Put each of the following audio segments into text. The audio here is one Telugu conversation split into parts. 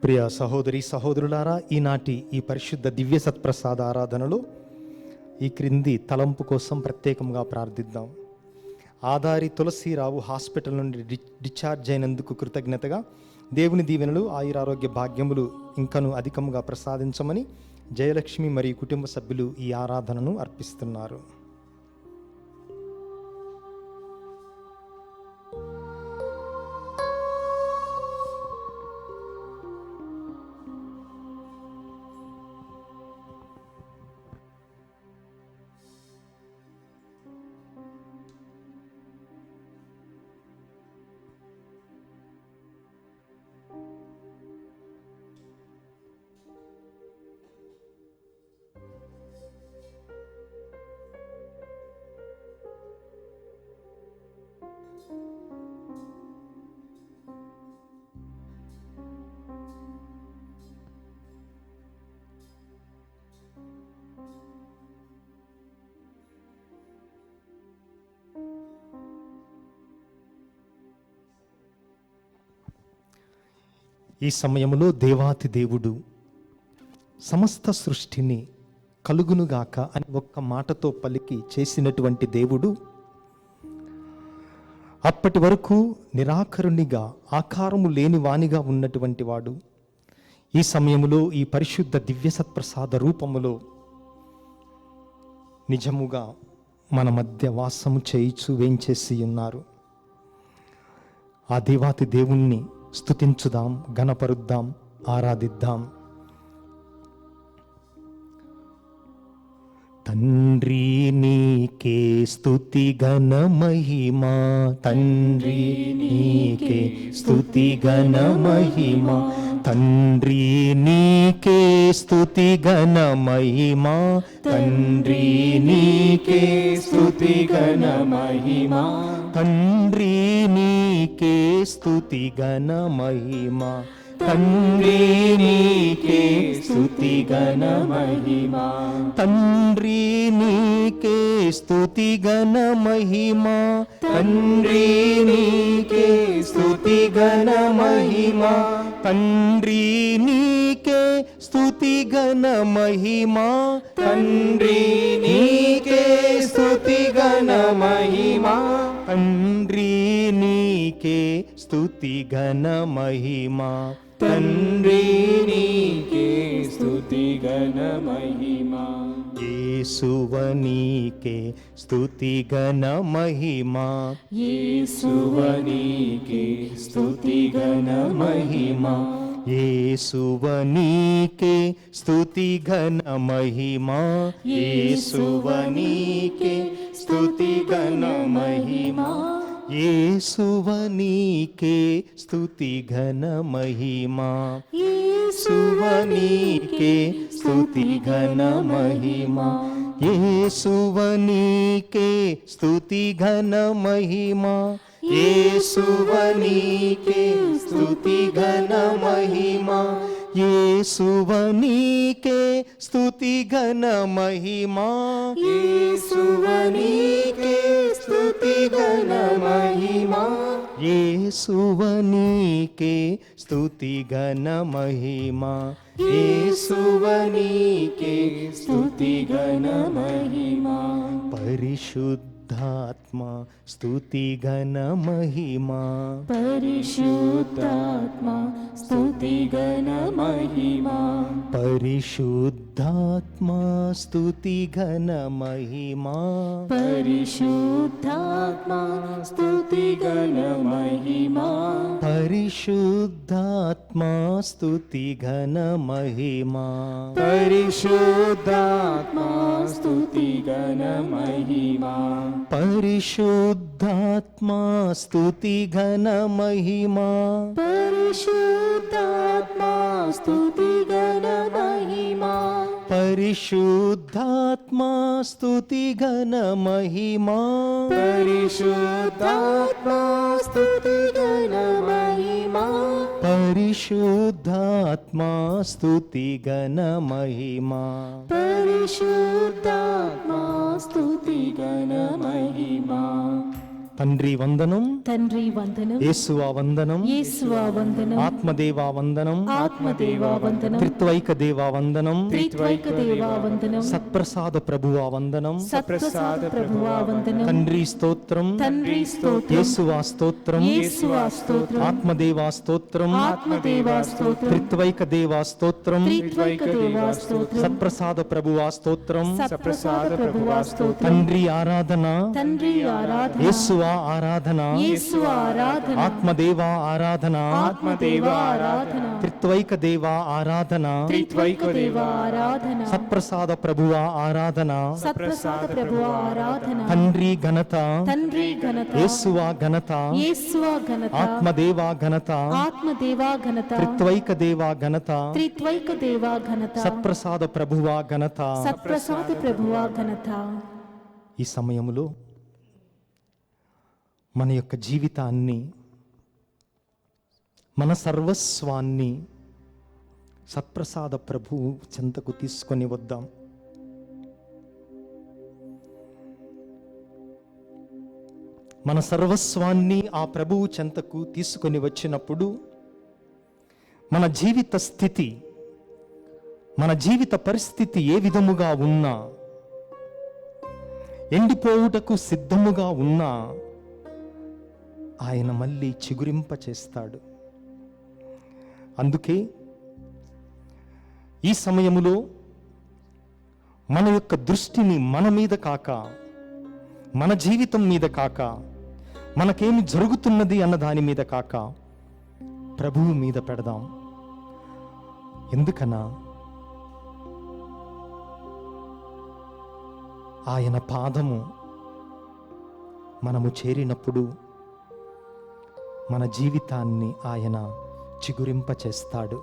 ప్రియ సహోదరి సహోదరులారా, ఈనాటి ఈ పరిశుద్ధ దివ్య సత్ప్రసాద ఆరాధనలో ఈ క్రింది తలంపు కోసం ప్రత్యేకంగా ప్రార్థిద్దాం. ఆదారి తులసిరావు హాస్పిటల్ నుండి డిశ్చార్జ్ అయినందుకు కృతజ్ఞతగా దేవుని దీవెనలు, ఆయురారోగ్య భాగ్యములు ఇంకను అధికంగా ప్రసాదించమని జయలక్ష్మి మరియు కుటుంబ సభ్యులు ఈ ఆరాధనను అర్పిస్తున్నారు. ఈ సమయంలో దేవాతి దేవుడు సమస్త సృష్టిని కలుగునుగాక అని ఒక్క మాటతో పలికి చేసినటువంటి దేవుడు అప్పటి వరకు నిరాకరునిగా, ఆకారము లేని వానిగా ఉన్నటువంటి వాడు ఈ సమయంలో ఈ పరిశుద్ధ దివ్య సత్ప్రసాద రూపములో నిజముగా మన మధ్య వాసము చేయిచు వేంచేసి ఉన్నారు. ఆ దేవాతి దేవుణ్ణి స్తుతించుదాం, గణపరుద్దాం, ఆరాధిద్దాం. తండ్రి నీకే స్తుతి ఘన మహిమా, తండ్రి నీకే స్తుతి ఘన మహిమా, తండ్రి నీకే స్తుతి ఘన మహిమా, తండ్రి నీకే స్తుతి ఘన మహిమా, తండ్రి నీకే స్తుతి ఘన మహిమా, తండ్రి నీకే స్తుతి ఘన మహిమా, తండ్రి నీకే స్తుతి ఘన మహిమా, తండ్రి నీకే స్తుతి ఘన మహిమా, తండ్రి నీకే స్తుతి ఘన మహిమా, తండ్రి నీకే స్తుతి ఘన మహిమా, తండ్రి నీకే స్తుతి ఘన మహిమా, తండ్రి నీకే స్తుతి ఘన మహిమా, యేసువ నీకే స్తుతి ఘన మహిమా, యేసువ నీకే స్తుతి ఘన మహిమా, యేసువ నీకే స్తుతి ఘన మహిమా, యేసువ నీకే స్తుతి ఘన మహిమా, యేసువ నీకే స్తుతి ఘన మహిమా, యేసువ నీకే స్తుతి ఘన మహిమా, యేసువ నీకే స్తుతి ఘన మహిమా, యేసువ నీకే స్తుతి ఘన మహిమా, యేసువ నీకే స్తుతి ఘన మహిమా, యేసువ నీకే స్తుతి ఘన మహిమా, యేసువ నీకే స్తుతి ఘన మహిమా, యేసువ నీకే స్తుతి ఘన మహిమా, పరిశుద్ధాత్మ స్తుతి ఘన మహిమా, పరిశుద్ధాత్మ స్తుతి ఘన మహిమా, పరిశుద్ధాత్మ స్తుతి ఘన మహిమా, పరిశుద్ధాత్మ స్తుతి ఘన మహిమా, పరిశుద్ధాత్మ స్తుతి ఘన మహిమా, పరిశుద్ధాత్మ స్తుతి ఘన మహిమా, పరిశుద్ధాత్మ స్తుతి ఘన మహిమా, పరిశుద్ధాత్మ స్తుతి ఘన మహిమా, పరిశుద్ధాత్మ స్తుతి ఘన మహిమా, పరిశుద్ధాత్మ స్తుతి ఘన మహిమా, పరిశుద్ధాత్మ స్తుతి ఘన మహిమా, పరిశుద్ధాత్మ స్తుతి ఘన మహిమా. తండ్రి వందనం. తండ్రి వందనం, యేసువా వందనం, యేసువా వందనం, ఆత్మదేవా వందనం, ఆత్మదేవా వందనం, త్రిత్వైక దేవా వందనం, త్రిత్వైక దేవా వందనం, సత్ప్రసాద ప్రభువా వందనం, సత్ప్రసాద ప్రభువా వందనం, తండ్రి స్తోత్రం, తండ్రి స్తోత్రం, యేసువా స్తోత్రం, యేసువా స్తోత్రం, ఆత్మదేవా స్తోత్రం, ఆత్మదేవా స్తోత్రం, త్రిత్వైక దేవా స్తోత్రం, త్రిత్వైక దేవా స్తోత్రం, సత్ప్రసాద ప్రభువా స్తోత్రం, సత్ప్రసాద ప్రభువా స్తోత్రం, తండ్రి ఆరాధన, తండ్రి ఆరాధన, యేసువా ఆరాధన, యేసువా ఆరాధన, ఆత్మదేవా ఆరాధన, ఆత్మదేవా ఆరాధన, త్రిత్వైక దేవా ఆరాధన, త్రిత్వైక దేవా ఆరాధన, సత్ప్రసాద ప్రభువా ఆరాధన, సత్ప్రసాద ప్రభువా ఆరాధన, తండ్రి ఘనత, తండ్రి ఘనత, యేసువా ఘనత, యేసువా ఘనత, ఆత్మదేవా ఘనత, ఆత్మదేవా ఘనత, త్రిత్వైక దేవా ఘనత, త్రిత్వైక దేవా ఘనత, సత్ప్రసాద ప్రభువా ఘనత. సత్ప్రసాద ప్రభువా ఘనత. ఈ సమయంలో మన యొక్క జీవితాన్ని, మన సర్వస్వాన్ని సత్ప్రసాద ప్రభువు చెంతకు తీసుకొని వద్దాం. మన సర్వస్వాన్ని ఆ ప్రభువు చెంతకు తీసుకొని వచ్చినప్పుడు మన జీవిత స్థితి, మన జీవిత పరిస్థితి ఏ విధముగా ఉన్నా, ఎండిపోవుటకు సిద్ధముగా ఉన్నా ఆయన మళ్ళీ చిగురింప చేస్తాడు. అందుకే ఈ సమయములో మన యొక్క దృష్టిని మన మీద కాక, మన జీవితం మీద కాక, మనకేమి జరుగుతున్నది అన్న దాని మీద కాక ప్రభువు మీద పెడదాం. ఎందుకనా ఆయన పాదము మనము చేరినప్పుడు మన జీవితాన్ని ఆయన చిగురింప చేస్తాడు.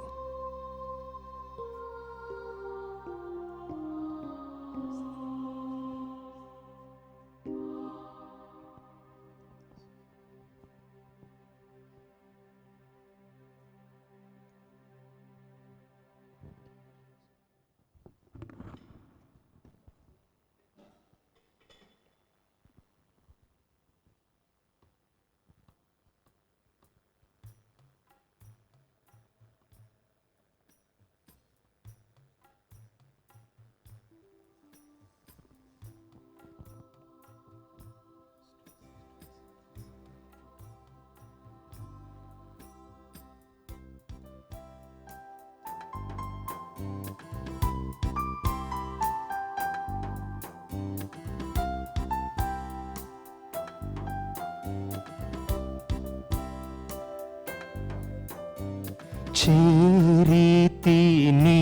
చేరితి నీ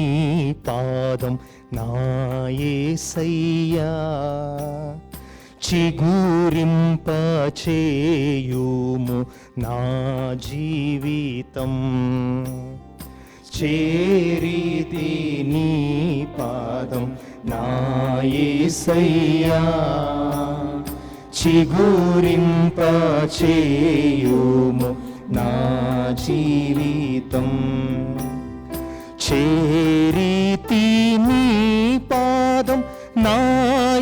పాదం నా యేసయ్యా, చిగురింప చేయుము నా జీవితం. చేరితి నీ పాదం నా యేసయ్యా, చిగురింప చేయుము నా జీవితం. చేరితి నీ పాదం నా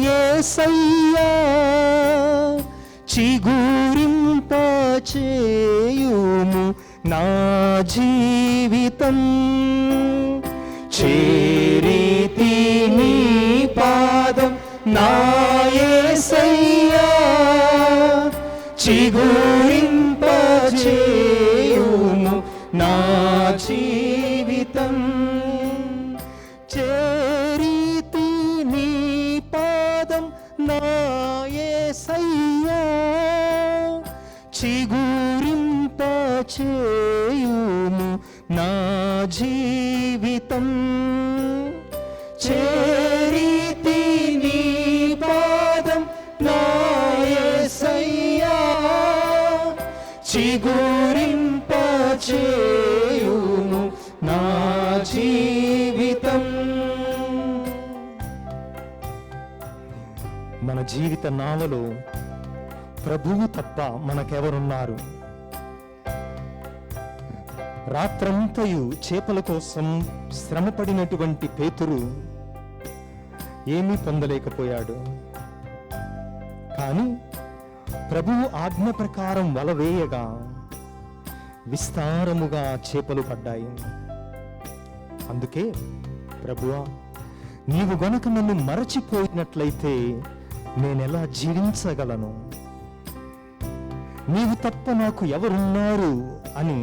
యేసయ్యా, చిగురింప చేయుము నా జీవితం. చేరితి నీ పాదం నా యేసయ్యా, చిగురింప చేయుము నా జీవితం. చేరితి నీ పాదం నా యేసయ్యా, చిగురింప చేయుము నా జీవితం. చేరితి నీ పాదం నా యేసయ్యా, చిగురింప చేయుము నా జీవితం. మన జీవిత నావలో ప్రభువు తప్ప మనకెవరున్నారు? రాత్రంతయు చేపల కోసం శ్రమపడినటువంటి పేతురు ఏమీ పొందలేకపోయాడు. కానీ ప్రభువు ఆజ్ఞ ప్రకారం వల వేయగా విస్తారముగా చేపలు పడ్డాయి. అందుకే ప్రభువా, నీవు గనుక నన్ను మరచిపోయినట్లయితే నేనెలా జీవించగలను? నీవు తప్ప నాకు ఎవరున్నారు అని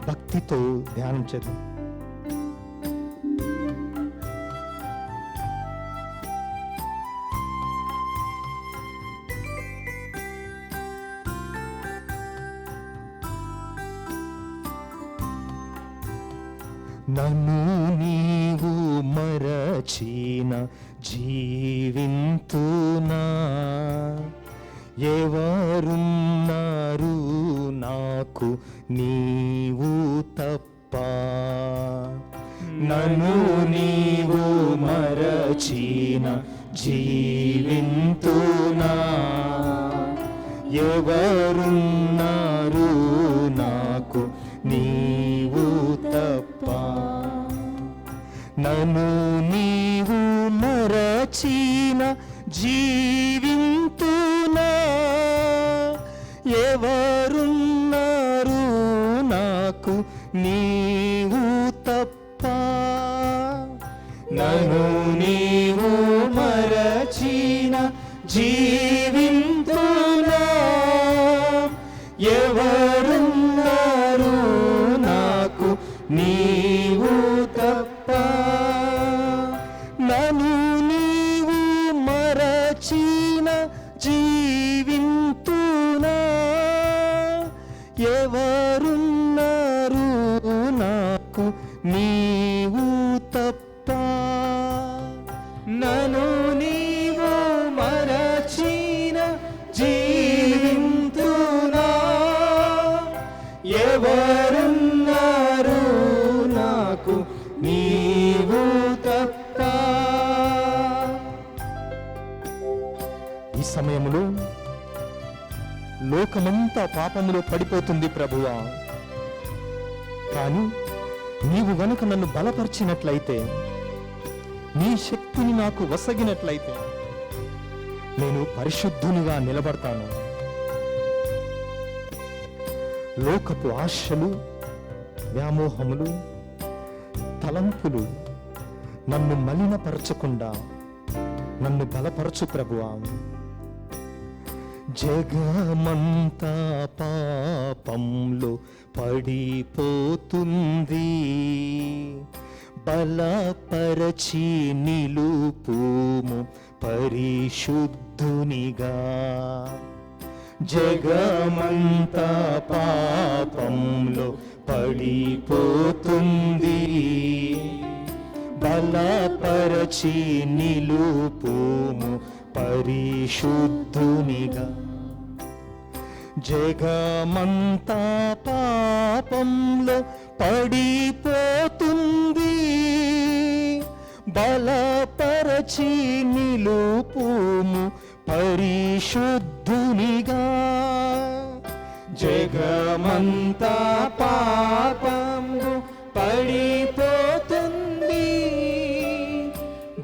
భక్తితో ధ్యానం చేద్దాం. నన్ను నీవు మరచిన జీవింతునా, ఎవరున్నారు నాకు నీవు తప్ప? నన్ను నీవు మరచిన జీవింతునా, ఎవరున్నారు నాకు నీవు తప్ప? నన్ను నీవు మరచిన జీవింతునా, ఎవరున్నారు నాకు నీవు తప్ప? నన్ను నీవు మరచిన జీవింతునా, ఎవరున్నారు నాకు నీవు తప్ప? నన్ను నీవు మరచిన జీవింతునా, ఎవరున్నారు నాకు నీవు తప్ప? నన్ను నీవు మరచిన జీవింతునా, ఎవరున్నారు నాకు నీవు తప్ప? ఈ సమయంలో లోకమంతా పాపములో పడిపోతుంది ప్రభువా. కానీ నీవు గనుక నన్ను బలపరిచినట్లయితే, నీ శక్తిని నాకు వసగినట్లయితే నేను పరిశుద్ధునిగా నిలబడతాను. లోకపు ఆశలు, వ్యామోహములు, తలంపులు నన్ను మలినపరచకుండా నన్ను బలపరచు ప్రభువా. జగమంతా పాపంలో పడిపోతుంది, బలపరచి నిలుపుము పరిశుద్ధునిగా. జగమంతా పాపంలో పడిపోతుంది, బలపరచి నిలుపుము పరిశుద్ధునిగా. జగమంతా పాపంలో పడిపోతుంది, బలపరచి నిలుపుము పరిశుద్ధునిగా. జగమంతా పాపంలో పడిపోతుంది,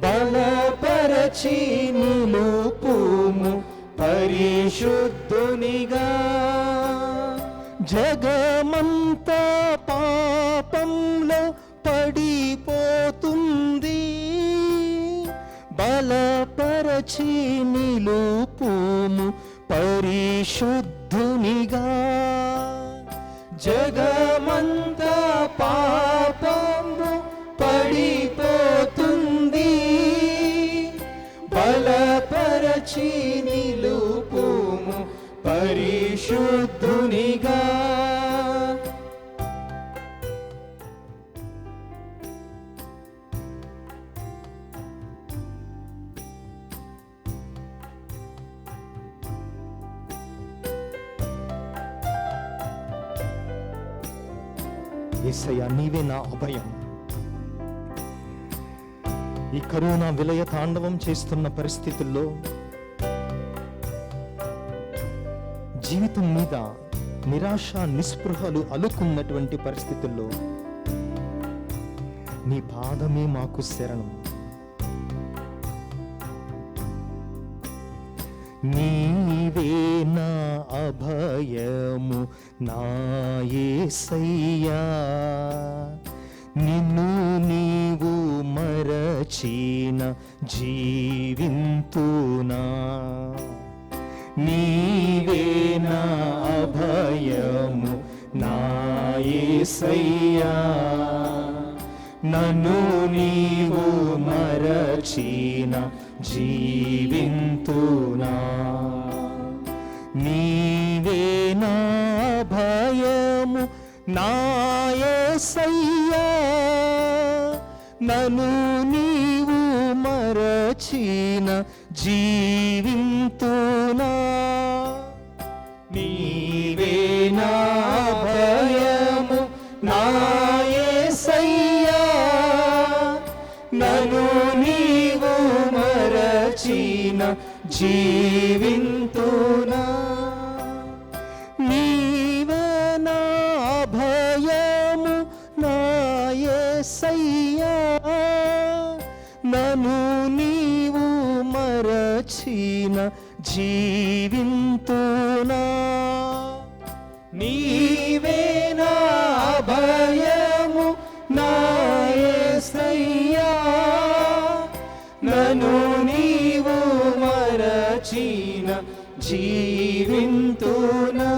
బలపరచి నిలుపుము పరిశుద్ధునిగా. జగమంతా పాపంలో పడిపోతుంది, బలపరచి నిలుపుము పరిశుద్ధునిగా. జగమంతా పాపంలో పడిపోతుంది, బలపరచి నిలుపుము పరిశుద్ధునిగా. యేసయ్యా, నీవే నా అభయం. ఈ కరోనా విలయ తాండవం చేస్తున్న పరిస్థితుల్లో, జీవితం మీద నిరాశ నిస్పృహలు అలుకున్నటువంటి పరిస్థితుల్లో నీ పాదమే మాకు శరణం. నీవే నా అభయము నా యేసయ్యా, నిన్ను నీవు మరచిన జీవింతునా. నీవే నా అభయము నా యేసయ్యా, నన్ను నీవు మరచిన జీవింతునా. నీవే నా భయము నా యేసయ్యా, నన్ను నీవు మరచిన జీవింతునా. నీవే నా భయము నా యేసయ్యా, నన్ను నీవు మరచిన జీవింతునా. నీవే నా భయము నా యేసయ్యా, నన్ను నీవు మరచిన జీవింతునా. నీవే నా భయము నా యేసయ్యా, నన్ను నీవు మరచిన జీవింతునా.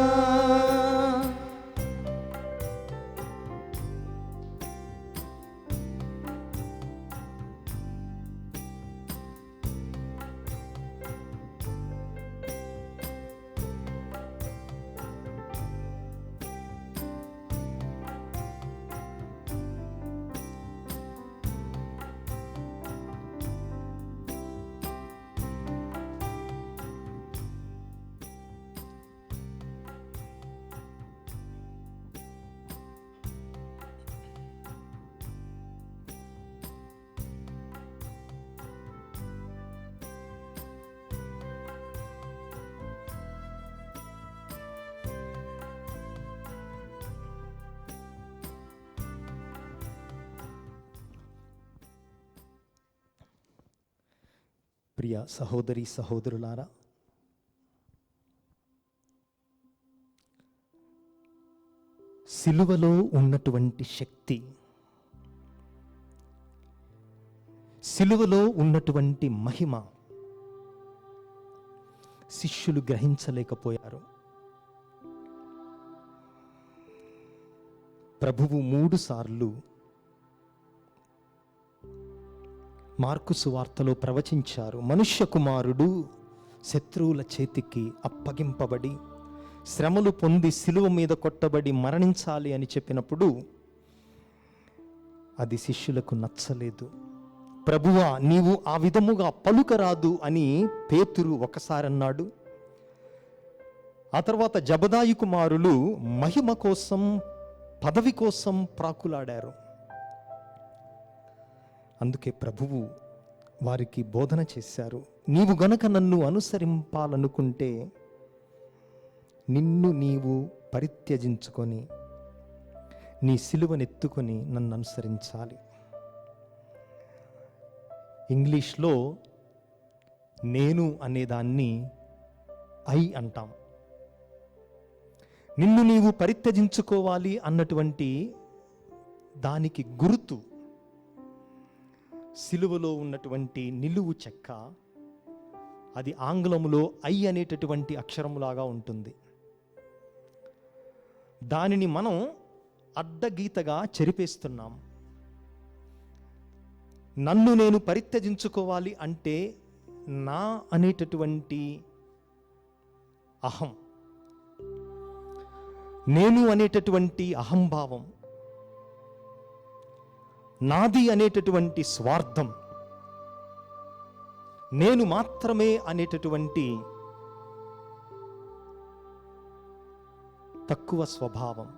ప్రియ సహోదరి సహోదరులారా, సిలువలో ఉన్నటువంటి శక్తి, సిలువలో ఉన్నటువంటి మహిమ శిష్యులు గ్రహించలేకపోయారు. ప్రభువు 3 సార్లు మార్కు సువార్తలో ప్రవచించారు. మనుష్య కుమారుడు శత్రువుల చేతికి అప్పగింపబడి శ్రమలు పొంది సిలువ మీద కొట్టబడి మరణించాలి అని చెప్పినప్పుడు అది శిష్యులకు నచ్చలేదు. ప్రభువా, నీవు ఆ విధముగా పలుకరాదు అని పేతురు ఒకసారి అన్నాడు. ఆ తర్వాత జబదాయి కుమారులు మహిమ కోసం, పదవి కోసం ప్రాకులాడారు. అందుకే ప్రభువు వారికి బోధన చేశారు. నీవు గనక నన్ను అనుసరింపాలనుకుంటే నిన్ను నీవు పరిత్యజించుకొని నీ సిలువనెత్తుకొని నన్ను అనుసరించాలి. ఇంగ్లీష్లో నేను అనేదాన్ని ఐ అంటాం. నిన్ను నీవు పరిత్యజించుకోవాలి అన్నటువంటి దానికి గుర్తు సిలువలో ఉన్నటువంటి నిలువు చెక్క. అది ఆంగ్లములో ఐ అనేటటువంటి అక్షరములాగా ఉంటుంది. దానిని మనం అడ్డగీతగా చెరిపేస్తున్నాం. నన్ను నేను పరిత్యజించుకోవాలి అంటే నా అనేటటువంటి అహం, నేను అనేటటువంటి అహంభావం, నాది అనేటటువంటి స్వార్థం, నేను మాత్రమే అనేటటువంటి తక్కువ స్వభావం,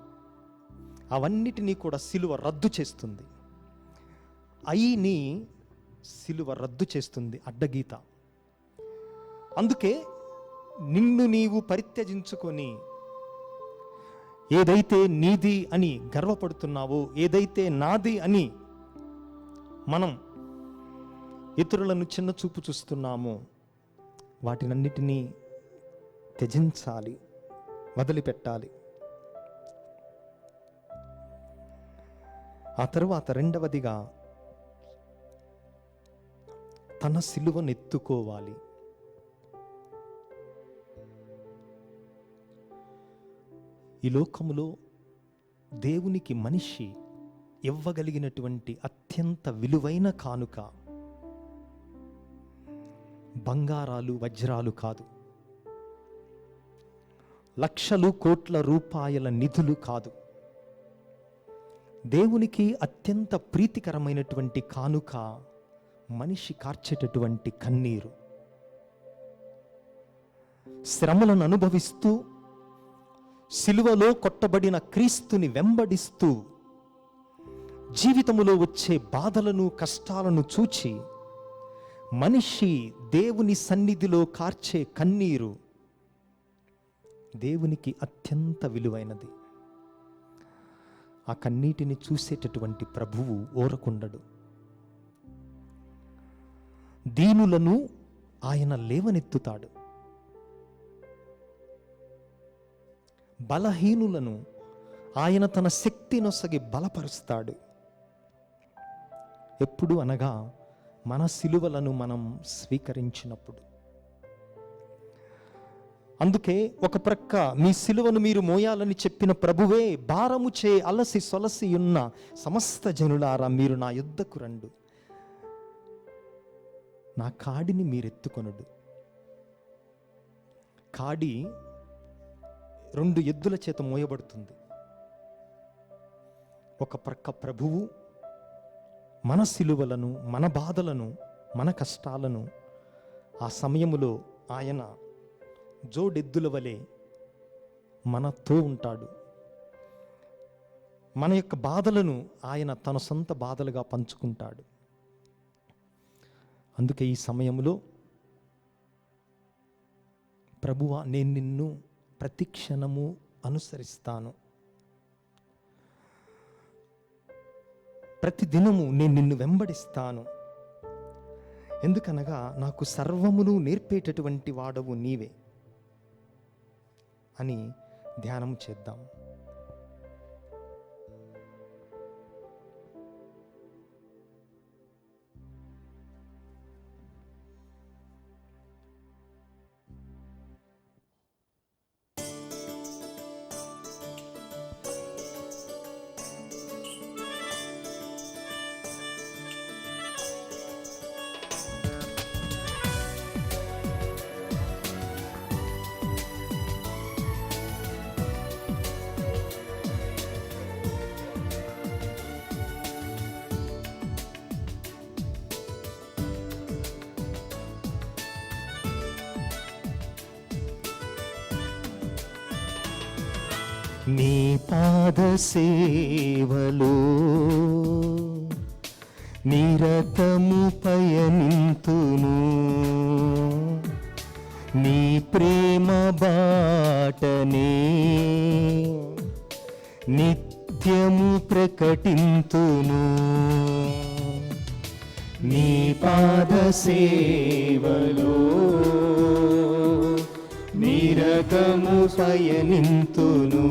అవన్నిటినీ కూడా సిలువ రద్దు చేస్తుంది. ఐని సిలువ రద్దు చేస్తుంది, అడ్డగీత. అందుకే నిన్ను నీవు పరిత్యజించుకొని ఏదైతే నీది అని గర్వపడుతున్నావో, ఏదైతే నాది అని మనం ఇతరులను చిన్న చూపు చూస్తున్నామో, వాటినన్నిటినీ త్యజించాలి, వదిలిపెట్టాలి. ఆ తరువాత రెండవదిగా తన సిలువను ఎత్తుకోవాలి. ఈ లోకములో దేవునికి మనిషి ఇవ్వగలిగినటువంటి అత్యంత విలువైన కానుక బంగారాలు, వజ్రాలు కాదు, లక్షలు కోట్ల రూపాయల నిధులు కాదు. దేవునికి అత్యంత ప్రీతికరమైనటువంటి కానుక మనిషి కార్చేటటువంటి కన్నీరు. శ్రమలను అనుభవిస్తూ సిలువలో కొట్టబడిన క్రీస్తుని వెంబడిస్తూ జీవితములో వచ్చే బాధలను, కష్టాలను చూచి మనిషి దేవుని సన్నిధిలో కార్చే కన్నీరు దేవునికి అత్యంత విలువైనది. ఆ కన్నీటిని చూసేటటువంటి ప్రభువు ఊరకుండడు. దీనులను ఆయన లేవనెత్తుతాడు, బలహీనులను ఆయన తన శక్తినొసగి బలపరుస్తాడు. ఎప్పుడు అనగా మన సిలువలను మనం స్వీకరించినప్పుడు. అందుకే ఒక ప్రక్క మీ సిలువను మీరు మోయాలని చెప్పిన ప్రభువే, భారము చే అలసి సొలసి ఉన్న సమస్త జనులారా మీరు నా యుద్ధకు రండు, నా కాడిని మీరెత్తుకొనుడు. కాడి 2 ఎద్దుల చేత మోయబడుతుంది. ఒక ప్రక్క ప్రభువు మన సిలువలను, మన బాధలను, మన కష్టాలను ఆ సమయములో ఆయన జోడెద్దుల వలె మనతో ఉంటాడు. మన యొక్క బాధలను ఆయన తన సొంత బాధలుగా పంచుకుంటాడు. అందుకే ఈ సమయంలో ప్రభువా, నేను నిన్ను ప్రతి క్షణము అనుసరిస్తాను, ప్రతి దినము నేను నిన్ను వెంబడిస్తాను, ఎందుకనగా నాకు సర్వమును నేర్పేటటువంటి వాడవు నీవే అని ధ్యానం చేద్దాం. నీ పాద సేవలో నిరతము పయనింతును, నీ ప్రేమ బాటనే నిత్యము ప్రకటింతును. నీ పాద సేవలో నిరతము పయనింతును,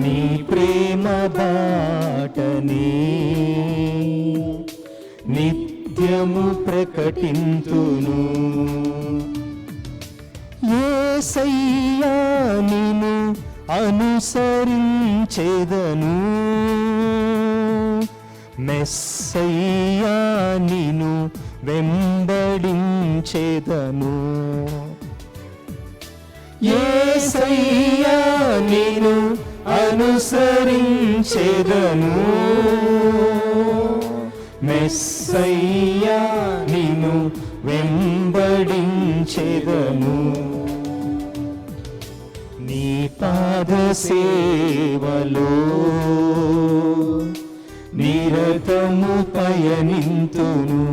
నీ ప్రేమ బాటనే నిత్యము ప్రకటింతును. యేసయ్యా నిన్ను అనుసరించెదను, మెస్సయ్యా నిన్ను వెంబడించెదను. యేసయ్యా నిన్ను అనుసరించెదను, మెస్సయ్యా నిన్ను వెంబడించెదను. నీ పాద సేవలో నిరతము పయనింతును,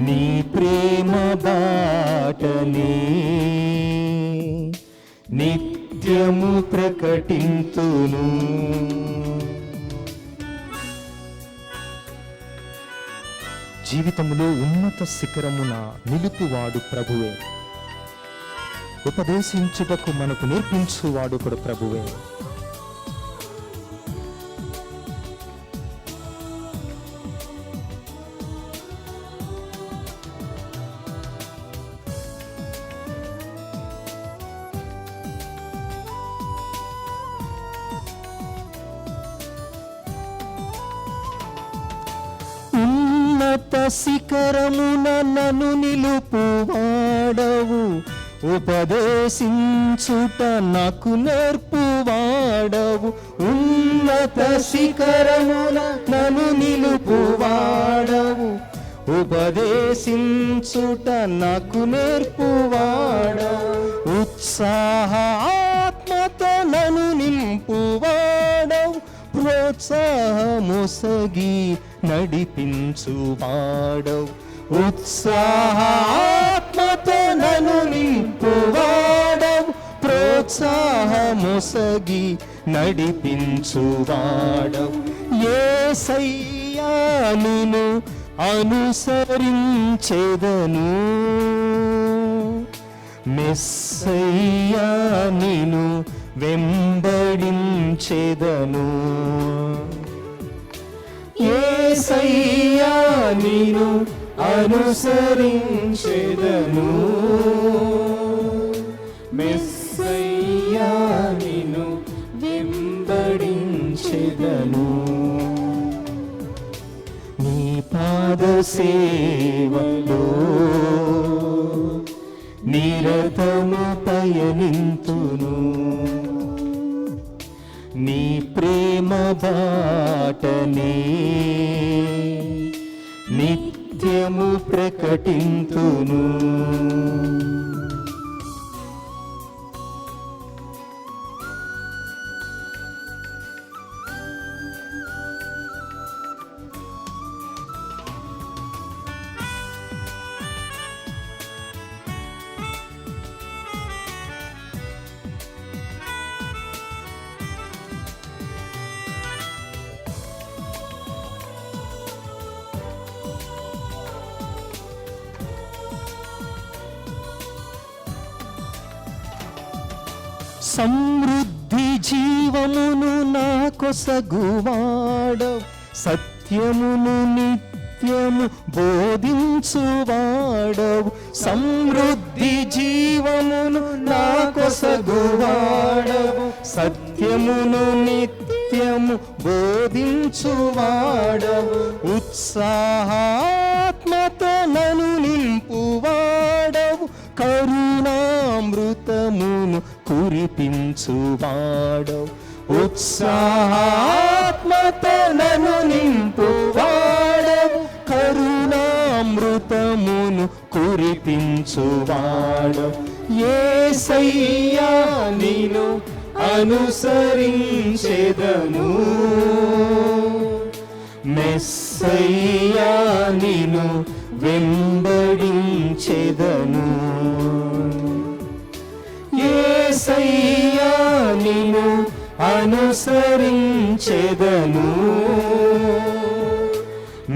నీ ప్రేమ బాటనే నిత్యము ప్రకటింతును. జీవితంలో ఉన్నత శిఖరమున నిలుపువాడు ప్రభువే. ఉపదేశించుటకు మనకు నేర్పించువాడు కూడా ప్రభువే. ఉన్నత శిఖరమున నన్ను నిలుపువాడవు, ఉపదేశించుట నాకు నేర్పువాడవు. ఉన్నత శిఖరమున నన్ను నిలుపువాడవు, ఉపదేశించుట నాకు నేర్పువాడవు. ఉత్సాహ ఆత్మతో నన్ను నింపువాడవు, ప్రోత్సాహమొసగి నడిపించువాడవు. ఉత్సాహ ఆత్మతో నన్ను నింపువాడవు, ప్రోత్సాహమొసగి నడిపించువాడవు. యేసయ్యా నిన్ను అనుసరించెదను, మెస్సయ్యా నిన్ను వెంబడించెదను. యేసయ్యా నిన్ను అనుసరించెదను, మెస్సయ్యా నిన్ను వెంబడించెదను. నీ పాద సేవలో నిరతము పయనింతును, నీ ప్రేమ బాటనే నిత్యము ప్రకటింతును. సమృద్ధి జీవమును నా కొసగువాడవు, సత్యమును నిత్యము బోధించువాడవు. సమృద్ధి జీవమును నా కొసగువాడవు, సత్యమును నిత్యము బోధించువాడవు. ఉత్సాహాత్మతో నన్ను నింపువాడవు, కరుణామృతమును కురిపించువాడవు. ఉత్సాహాత్మతో నన్ను నింపువాడవు, కరుణామృతమును కురిపించువాడవు. యేసయ్యా నిన్ను అనుసరించెదను, మెస్సయ్యా నిన్ను వెంబడించెదను. యేసయ్యా నిన్ను అనుసరించెదను,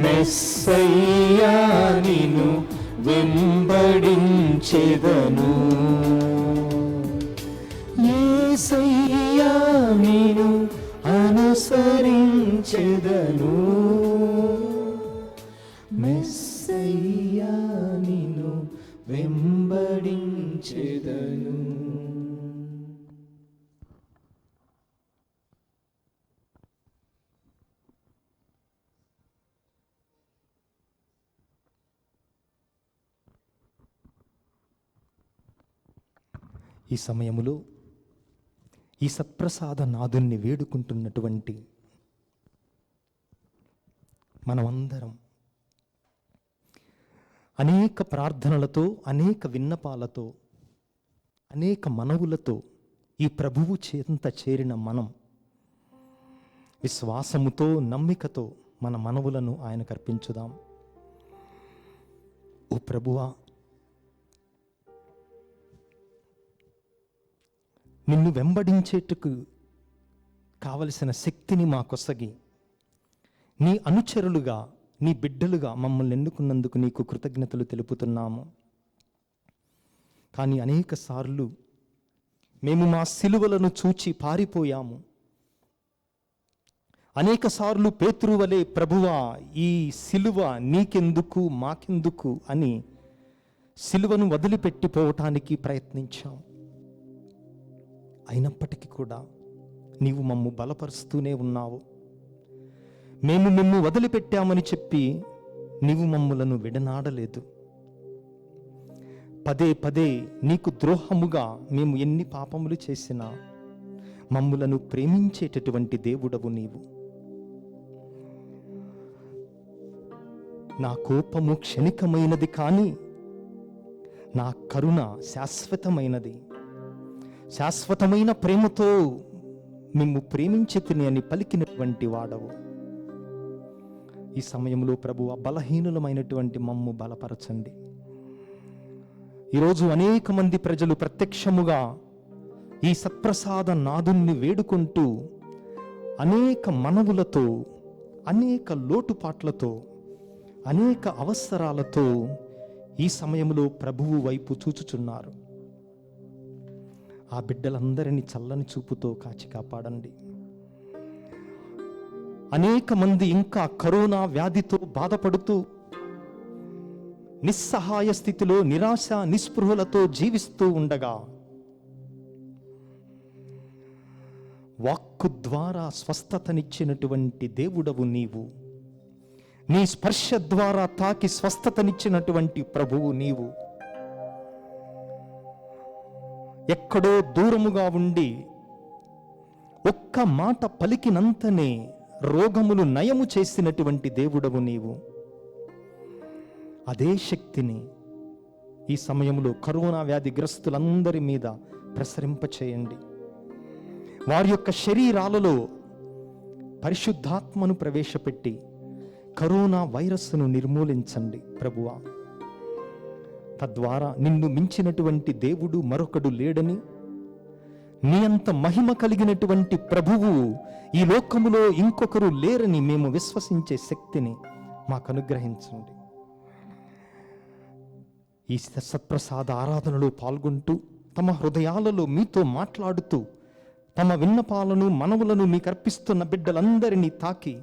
మెస్సయ్యా నిన్ను వెంబడించెదను. యేసయ్యా నిన్ను అనుసరించెదను, మెస్సయ్యా నిన్ను వెంబడించెదను. ఈ సమయములో ఈ సత్ప్రసాద నాదుని వేడుకుంటున్నటువంటి మనమందరం అనేక ప్రార్థనలతో, అనేక విన్నపాలతో, అనేక మనవులతో ఈ ప్రభువు చెంత చేరిన మనం విశ్వాసముతో, నమ్మికతో మన మనవులను ఆయనకు అర్పించుదాం. ఓ ప్రభువా, నిన్ను వెంబడించేట్టుకు కావలసిన శక్తిని మాకొసగి నీ అనుచరులుగా, నీ బిడ్డలుగా మమ్మల్ని ఎన్నుకున్నందుకు నీకు కృతజ్ఞతలు తెలుపుతున్నాము. కానీ అనేక సార్లు మేము మా సిలువలను చూచి పారిపోయాము. అనేక సార్లు పేతురు వలె, ప్రభువా ఈ సిలువ నీకెందుకు మాకెందుకు అని సిలువను వదిలిపెట్టిపోవటానికి ప్రయత్నించాం. అయినప్పటికీ కూడా నీవు మమ్ము బలపరుస్తూనే ఉన్నావు. మేము నిన్ను వదిలిపెట్టామని చెప్పి నీవు మమ్ములను విడనాడలేదు. పదే పదే నీకు ద్రోహముగా మేము ఎన్ని పాపములు చేసినా మమ్ములను ప్రేమించేటటువంటి దేవుడవు నీవు. నా కోపము క్షణికమైనది, కానీ నా కరుణ శాశ్వతమైనది. శాశ్వతమైన ప్రేమతో మిమ్ము ప్రేమించితిని అని పలికినటువంటి వాడవు. ఈ సమయంలో ప్రభువా, బలహీనులమైనటువంటి మమ్ము బలపరచండి. ఈరోజు అనేక మంది ప్రజలు ప్రత్యక్షముగా ఈ సత్ప్రసాద నాదుని వేడుకుంటూ అనేక మనవులతో, అనేక లోటుపాట్లతో, అనేక అవసరాలతో ఈ సమయంలో ప్రభువు వైపు చూచుచున్నారు. ఆ బిడ్డలందరినీ చల్లని చూపుతో కాచి కాపాడండి. అనేక మంది ఇంకా కరోనా వ్యాధితో బాధపడుతూ నిస్సహాయ స్థితిలో, నిరాశ నిస్పృహలతో జీవిస్తూ ఉండగా వాక్కు ద్వారా స్వస్థతనిచ్చినటువంటి దేవుడవు నీవు. నీ స్పర్శ ద్వారా తాకి స్వస్థతనిచ్చినటువంటి ప్రభువు నీవు. ఎక్కడో దూరముగా ఉండి ఒక్క మాట పలికినంతనే రోగములు నయము చేసినటువంటి దేవుడవు నీవు. అదే శక్తిని ఈ సమయంలో కరోనా వ్యాధిగ్రస్తులందరి మీద ప్రసరింపచేయండి. వారి యొక్క శరీరాలలో పరిశుద్ధాత్మను ప్రవేశపెట్టి కరోనా వైరస్ను నిర్మూలించండి ప్రభువా. తద్వారా నిన్ను మించినటువంటి దేవుడు మరొకడు లేడని, నీ అంత మహిమ కలిగినటువంటి ప్రభువు ఈ లోకములో ఇంకొకరు లేరని మేము విశ్వసించే శక్తిని మాకు అనుగ్రహించండి. ఈ సత్ప్రసాద ఆరాధనలో పాల్గొంటూ తమ హృదయాలలో మీతో మాట్లాడుతూ తమ విన్నపాలను మనవులను మీకు అర్పిస్తున్న బిడ్డలందరినీ తాకి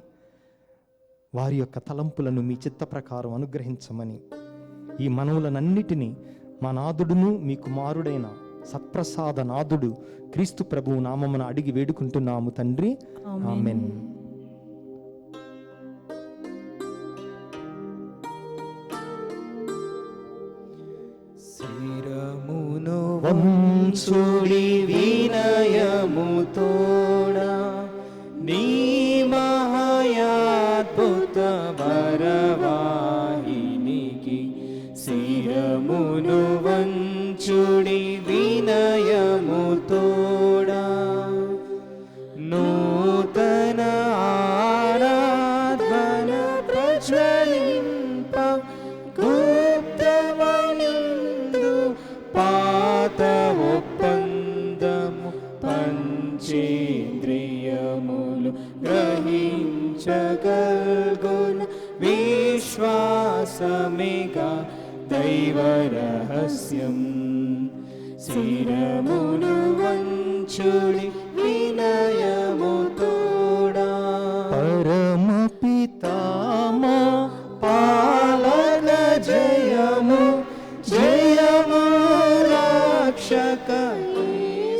వారి యొక్క తలంపులను మీ చిత్త ప్రకారం అనుగ్రహించమని ఈ మనవులనన్నిటినీ మా నాదుడును మీ కుమారుడైన సత్ప్రసాద నాదుడు క్రీస్తు ప్రభువు నామమున అడిగి వేడుకుంటున్నాము తండ్రి, ఆమేన్. శిరమును వంచుడి వినయముతోడా నీ మహాయాద్భుత వరవాహినికి. శిరమును వంచుడి వినయముతోడా నూతన ఆరాధన ప్రజ్వలింప గుప్తమనిందు పాత ఒప్పందము పంచేంద్రియములు గ్రహించగల్గున విశ్వాసమేగా దైవ రహస్యం. శిరమును వంచుడి వినయముతోడా పరమ పితామా పాలన జయము జయము రక్షక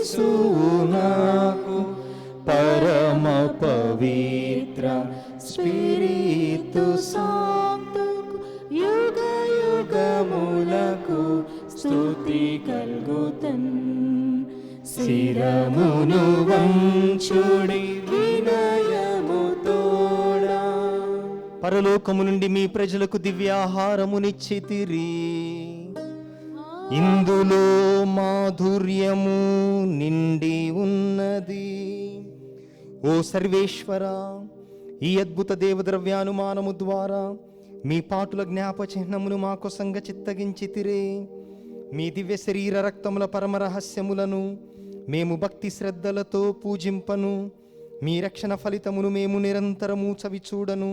యేసునాకు పరమ పవిత్ర స్పిరితు సాంతుకు యుగ యుగములకు స్తుతి కల్గుతన్. శిరమును వంచుడి వినయముతోడా పరలోకము నుండి మీ ప్రజలకు దివ్యాహారమునిచ్చితిరి. ఇందులో మాధుర్యము నిండి ఉన్నది. ఓ సర్వేశ్వర, ఈ అద్భుత దేవద్రవ్యానుమానము ద్వారా మీ పాటుల జ్ఞాప చిహ్నమును మాకు సంగ చిత్తగించితిరే. మీ దివ్య శరీర రక్తముల పరమ రహస్యములను మేము భక్తి శ్రద్ధలతో పూజింపను. మీ రక్షణ ఫలితమును మేము నిరంతరము చవి చూడను.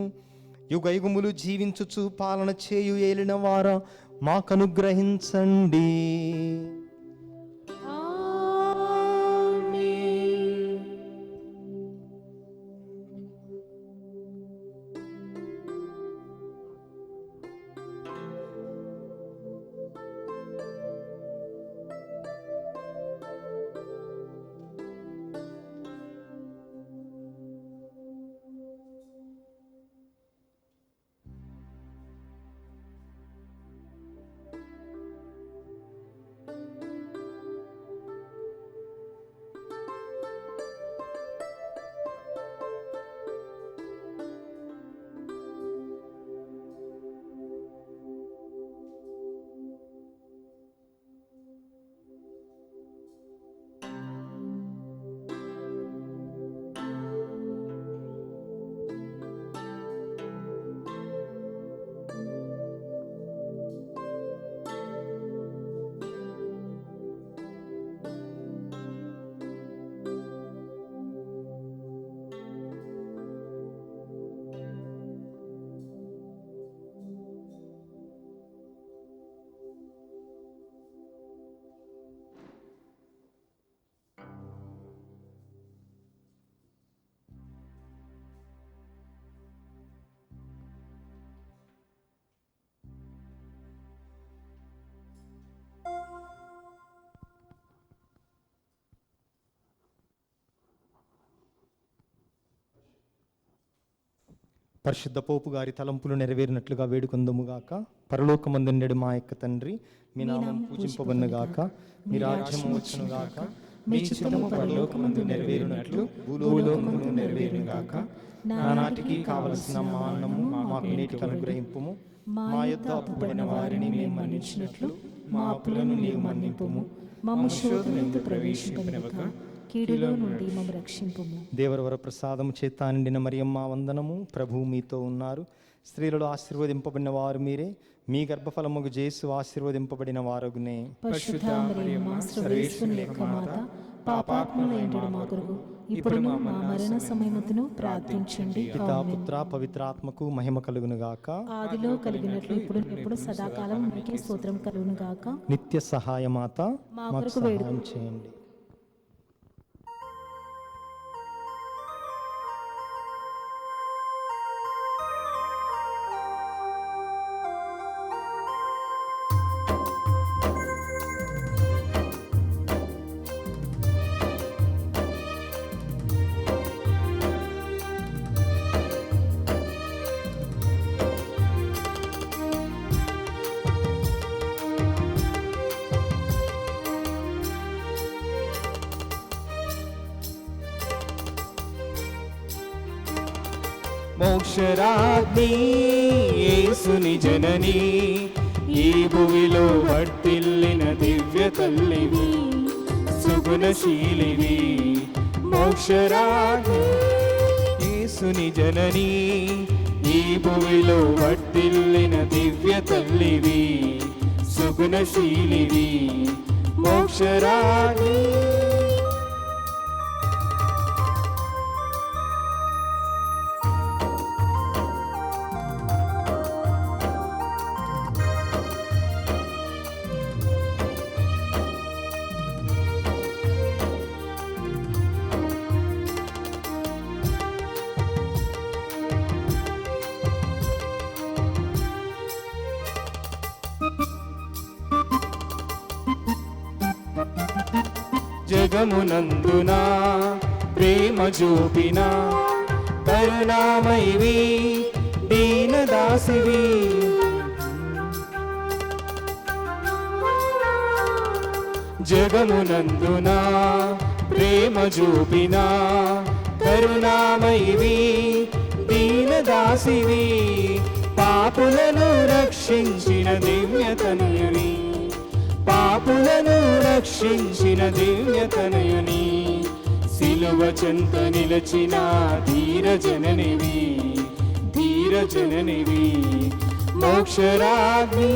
యుగయుగములు జీవించుచు పాలన చేయు ఏలిన వారా మాకనుగ్రహించండి. పరిశుద్ధ పోపు గారి తలంపులు నెరవేరినట్లుగా వేడుకొందుముగాక. పరలోకమందుండెడు మా యొక్క తండ్రి, మీ నామం పూజింపబడునుగాక, మీ రాజ్యము వచ్చునుగాక, మీ చిత్తము పరలోకమందు నెరవేరునట్లు భూలోకమందు నెరవేరునుగాక. నానాటికి కావలసిన మా అన్నము మాకు నేటికి అనుగ్రహింపుము. మా యొద్ద అప్పుబడిన వారిని మేము మన్నించినట్లు మా అప్పులను నీవు మన్నింపుము. మమ్ము శోధనయందు ప్రవేశింపనివ్వక కీడులో నుండి మమ్ము రక్షింపుము. దేవరవర ప్రసాదము చేత నిండిన మరియమ్మ వందనము. ప్రభువు మీతో ఉన్నారు. స్త్రీలలో ఆశీర్వదింపబడిన వారు మీరే, మీ గర్భఫలముగు యేసు ఆశీర్వదింపబడిన వారగునే. పరిశుద్ధ మరియమ్మ సర్వేశ్వరుని యొక్క మాత, పాపాత్ములైన మా కొరకు ఇప్పుడును మా మరణ సమయమును ప్రార్థించండి. పితా పుత్ర పవిత్రాత్మకు మహిమ కలుగును గాక. ఆదిలో కలిగినట్లు ఇప్పుడు ఎప్పుడు సదాకాలం మీకే స్తోత్రం కలుగును గాక. నిత్య సహాయమాత మా మాకు కొరకు సహాయం చేయండి. మోక్షరాజ్ఞి యేసుని జనని, ఈ భువిలో వర్తిల్లిన దివ్య తల్లివి, సుగుణశీలివి. మోక్షరాజ్ఞి యేసుని జనని, ఈ భువిలో వర్తిల్లిన దివ్య తల్లివి, సుగుణశీలివి. మోక్షరాజ్ఞి జగమునందున ప్రేమ చూపిన కరుణామయివి, దీనదాసివి. జగమునందున ప్రేమ చూపిన కరుణామయివి, దీనదాసివి. పాపులను రక్షించిన దివ్యతనయుని, పాపులను రక్షించిన దివ్యతనయుని. సిలువ చెంత నిలచిన ధీరజననివి, ధీరజననివి. మోక్షరాజ్ఞి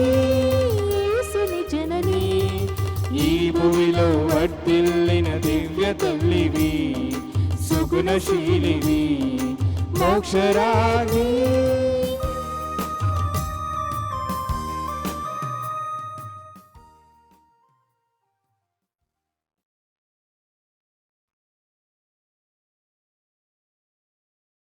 యేసుని జనని, ఈ భూమిలో వర్తిల్లిన దివ్య తల్లివి, సుగుణశీలివి. మోక్షరాజ్ఞి